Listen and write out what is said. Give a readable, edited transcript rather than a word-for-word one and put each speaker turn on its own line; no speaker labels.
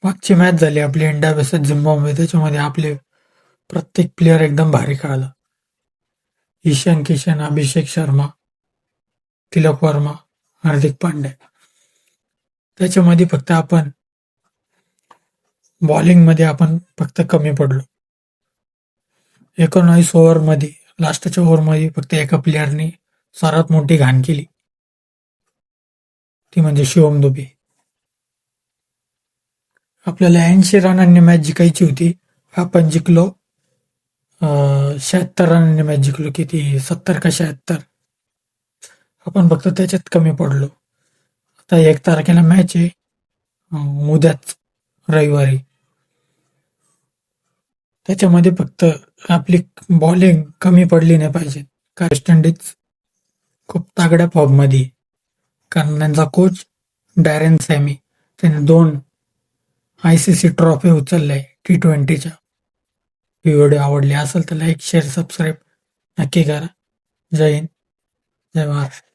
मागची मॅच झाली आपली इंडिया वर्सेस झिम्बाब्वे. त्याच्यामध्ये आपले प्रत्येक प्लेयर एकदम भारी खेळला. ईशान किशन, अभिषेक शर्मा, तिलक वर्मा, हार्दिक पांड्या. त्याच्यामध्ये फक्त आपण बॉलिंगमध्ये आपण फक्त कमी पडलो. 19 ओव्हरमध्ये लास्टच्या ओव्हरमध्ये फक्त एका प्लेअरनी सर्वात मोठी घाण केली, ती म्हणजे शिवम दुबे. आपल्याला 80 रनांनी मॅच जिंकायची होती, आपण जिंकलो 76 रनांनी मॅच जिंकलो. किती 70 का 76, आपण फक्त त्याच्यात कमी पडलो. आता 1 तारखेला मॅच आहे, उद्याच रविवारी. त्याच्यामध्ये फक्त आपली बॉलिंग कमी पडली नाही पाहिजे, कारण वेस्ट इंडिज खूप तागड्या फॉर्ममध्ये. कारण त्यांचा कोच डॅरेन सॅमी, त्याने 2 ICC ट्रॉफी उचललाय T20च्या. व्हिडिओ आवडली असेल तर लाईक, शेअर, सबस्क्राईब नक्की करा. जय हिंद, जय महाराष्ट्र.